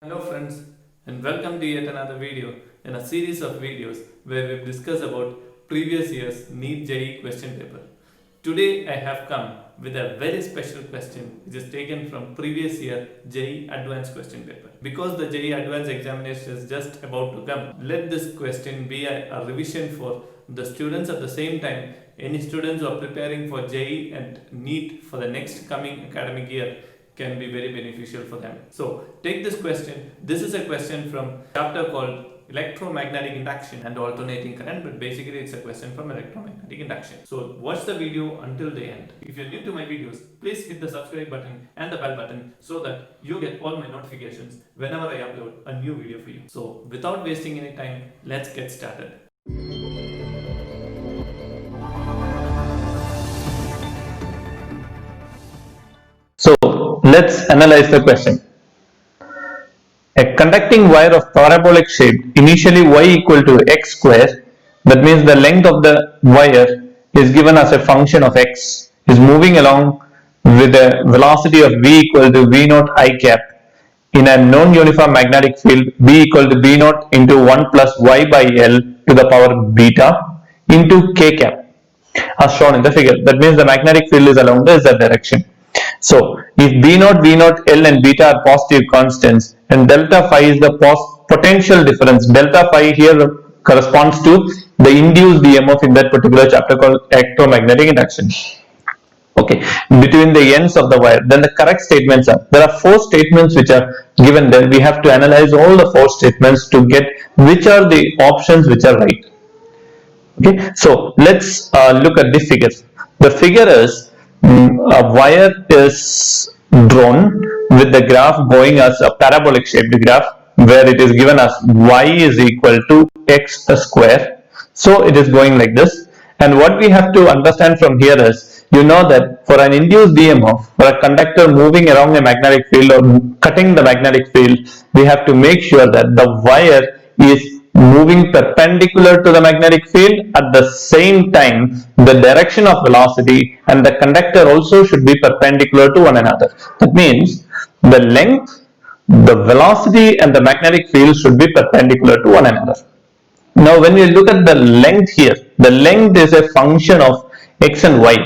Hello friends, and welcome to yet another video in a series of videos where we discuss about previous year's NEET JEE question paper. Today I have come with a very special question which is taken from previous year JEE Advanced question paper. Because the JEE Advanced examination is just about to come, let this question be a revision for the students. At the same time, any students who are preparing for JEE and NEET for the next coming academic year can be very beneficial for them. So take this question. This is a question from chapter called electromagnetic induction and alternating current, but basically it's a question from electromagnetic induction. So watch the video until the end. If you're new to my videos, please hit the subscribe button and the bell button so that you get all my notifications whenever I upload a new video for you. So without wasting any time, let's get started. So let's analyze the question. A conducting wire of parabolic shape, initially y equal to x square, that means the length of the wire is given as a function of x, is moving along with a velocity of v equal to v naught I cap in a non-uniform magnetic field B equal to B naught into 1 plus y by L to the power beta into k cap as shown in the figure. That means the magnetic field is along the z direction. So if B naught, V naught, L and beta are positive constants and delta phi is the potential difference, delta phi here corresponds to the induced EMF in that particular chapter called electromagnetic induction. Okay, between the ends of the wire, then the correct statements are, there are 4 statements which are given there. We have to analyze all the 4 statements to get which are the options which are right. Okay, so let's look at the figures. The figure is a wire is drawn with the graph going as a parabolic shaped graph where it is given as y is equal to x square. So it is going like this, and what we have to understand from here is, you know that for an induced EMF, for a conductor moving along a magnetic field or cutting the magnetic field, we have to make sure that the wire is moving perpendicular to the magnetic field. At the same time, the direction of velocity and the conductor also should be perpendicular to one another. That means the length, the velocity and the magnetic field should be perpendicular to one another. Now when we look at the length here, the length is a function of x and y.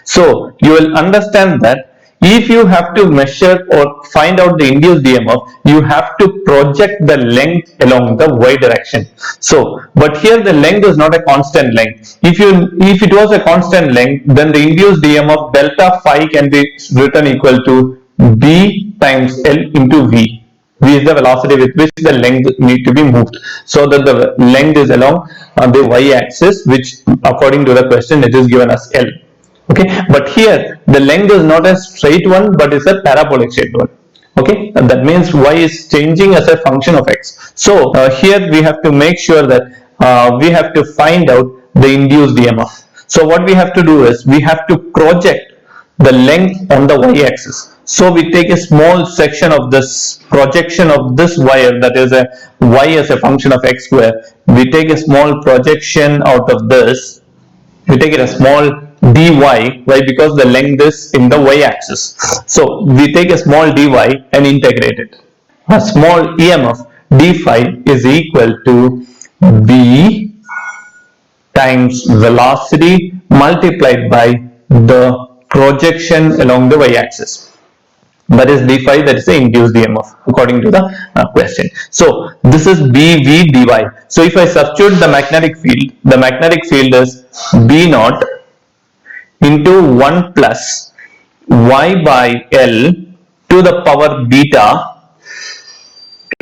So you will understand that if you have to measure or find out the induced EMF, you have to project the length along the y direction. So, but here the length is not a constant length. If it was a constant length, then the induced EMF delta phi can be written equal to B times L into V. V is the velocity with which the length need to be moved, so that the length is along the y axis, which according to the question it is given as L. Okay, but here the length is not a straight one but is a parabolic shaped one. Okay, and that means y is changing as a function of x. So here we have to make sure that we have to find out the induced EMF. So what we have to do is we have to project the length on the y axis. So we take a small section of this projection of this wire, that is a y as a function of x square. We take a small projection out of this. We take it a small dy, why? Because the length is in the y axis. So we take a small dy and integrate it. A small EMF d phi is equal to b times velocity multiplied by the projection along the y axis. That is d phi, that is the induced EMF according to the question. So this is bv dy. So if I substitute the magnetic field is b naught into 1 plus y by L to the power beta,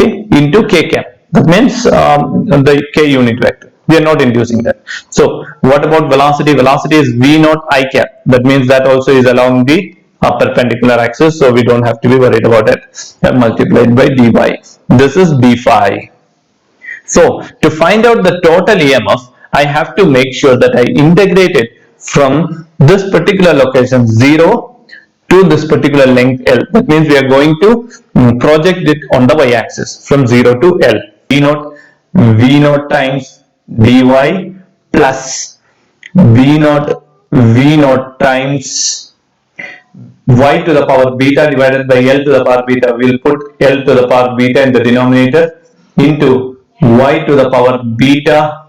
okay, into k cap. That means the k unit vector. We are not inducing that. So what about velocity? Velocity is v naught I cap. That means that also is along the perpendicular axis, so we don't have to be worried about it. Multiplied by dy. This is b phi. So to find out the total EMF, I have to make sure that I integrate it from this particular location 0 to this particular length L. That means we are going to project it on the y axis from 0 to L. V naught times dy plus v naught times y to the power beta divided by L to the power beta. We'll put L to the power beta in the denominator into y to the power beta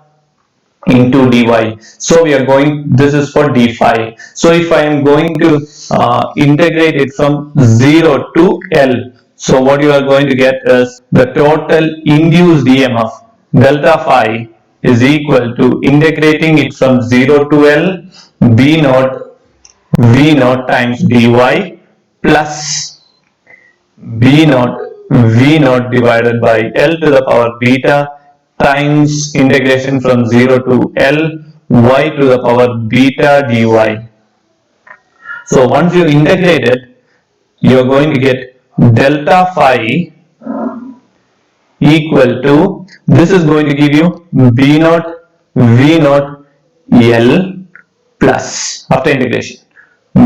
into dy. So we are going, this is for d phi. So if I am going to integrate it from 0 to L, so what you are going to get is the total induced EMF delta phi is equal to, integrating it from 0 to L, b naught v naught times dy plus b naught v naught divided by L to the power beta times integration from 0 to L y to the power beta dy. So once you integrate it, you are going to get delta phi equal to, this is going to give you b naught v naught L plus, after integration,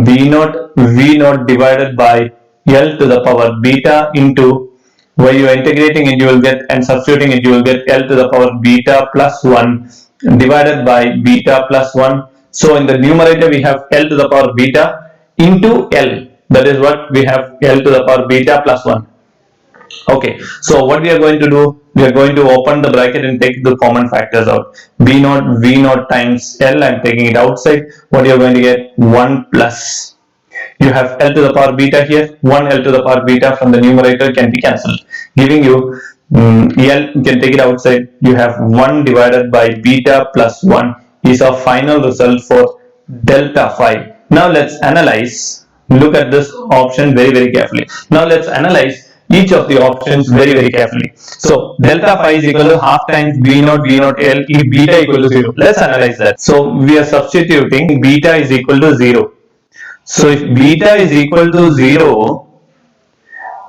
b naught v naught divided by L to the power beta into, where you are integrating it you will get, and substituting it you will get L to the power beta plus 1 divided by beta plus 1. So in the numerator we have L to the power beta into L, that is what we have, L to the power beta plus 1. Okay, so what we are going to do, we are going to open the bracket and take the common factors out. B naught v naught times L, I am taking it outside. What you are going to get, 1 plus, you have L to the power beta here, 1 L to the power beta from the numerator can be cancelled, giving you L, you can take it outside, you have 1 divided by beta plus 1 is our final result for delta phi. Now let's analyze, look at this option very carefully. Now let's analyze each of the options very carefully. So delta phi is equal to half times b naught v naught L if beta equal to 0. Let's analyze that. So we are substituting beta is equal to 0. So if beta is equal to 0,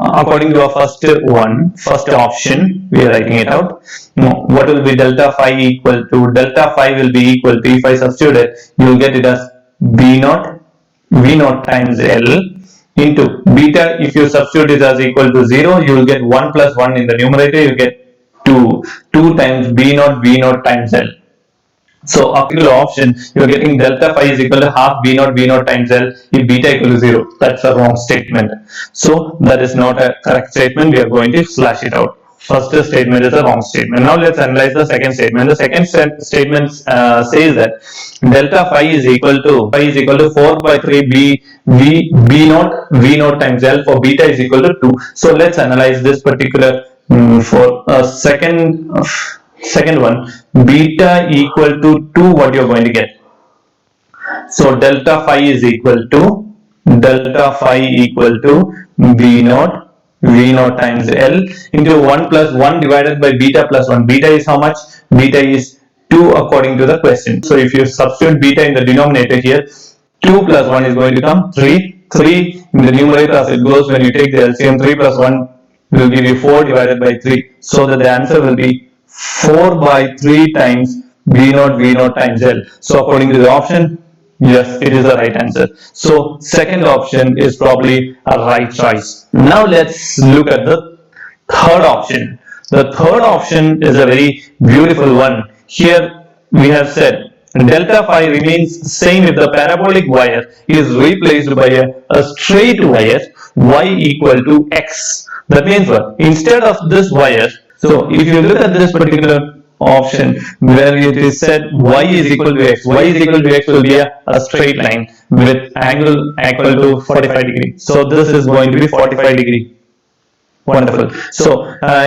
according to our first option, we are writing it out. What will be delta phi equal to? Delta phi will be equal to, if I substitute it, you will get it as b naught v naught times L into beta. If you substitute it as equal to 0, you will get 1 plus 1 in the numerator, you get 2 times b naught v naught times L. So according to the option, you are getting delta phi is equal to half b naught v naught times L if beta equal to 0. That's a wrong statement. So that is not a correct statement. We are going to slash it out. First statement is a wrong statement. Now let's analyze the second statement. The second statement says that delta phi is equal to 4 by 3 b naught v naught times L for beta is equal to 2. So let's analyze this particular for second one, beta equal to 2, what you are going to get. So delta phi is equal to b naught v naught times L into 1 plus 1 divided by beta plus 1. Beta is how much? Beta is 2 according to the question. So if you substitute beta in the denominator here, 2 plus 1 is going to come 3 in the numerator as it goes. When you take the LCM, 3 plus 1 will give you 4 divided by 3. So that the answer will be 4 by 3 times b naught v naught times L. So according to the option, yes, it is the right answer. So second option is probably a right choice. Now let's look at the third option. The third option is a very beautiful one. Here we have said delta phi remains same if the parabolic wire is replaced by a straight wire y equal to x. That means what? Instead of this wire, so if you look at this particular option where it is said y is equal to x will be a straight line with angle equal to 45 degree. So this is going to be 45 degree. Wonderful. So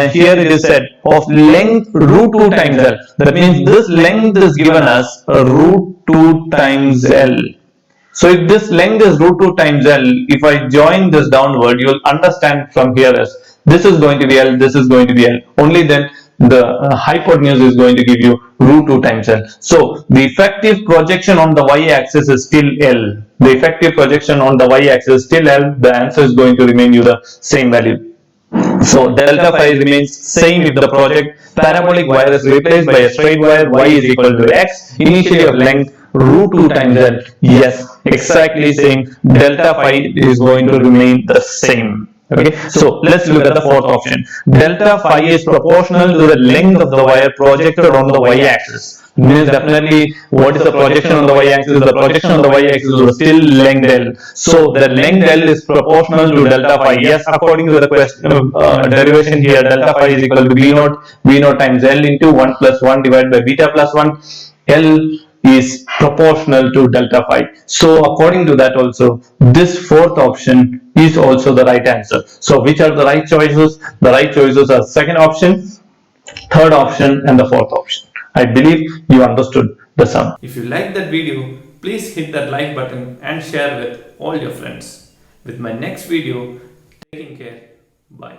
here it is said of length root 2 times L. That means this length is given as root 2 times L. So if this length is root 2 times L, if I join this downward, you will understand from here as this is going to be L, this is going to be L. Only then the hypotenuse is going to give you root 2 times L. So the effective projection on the y-axis is still L. The effective projection on the y-axis is still L. The answer is going to remain you the same value. So delta phi remains same if the parabolic wire is replaced by a straight wire y is equal to x, initially of length root 2 times L. Yes, exactly same. Delta phi is going to remain the same. Okay, so let's look at the fourth option. Delta phi is proportional to the length of the wire projected on the y-axis. means definitely what is the projection on the y-axis? The projection on the y-axis is still length L. So the length L is proportional to delta phi. Yes, according to the question derivation here, delta phi is equal to V naught times L into 1 plus 1 divided by beta plus 1. L is proportional to delta phi. So according to that also, this fourth option is also the right answer. So which are the right choices? The right choices are second option, third option and the fourth option. I believe you understood the sum. If you like that video, please hit that like button and share with all your friends. With my next video, taking care. Bye.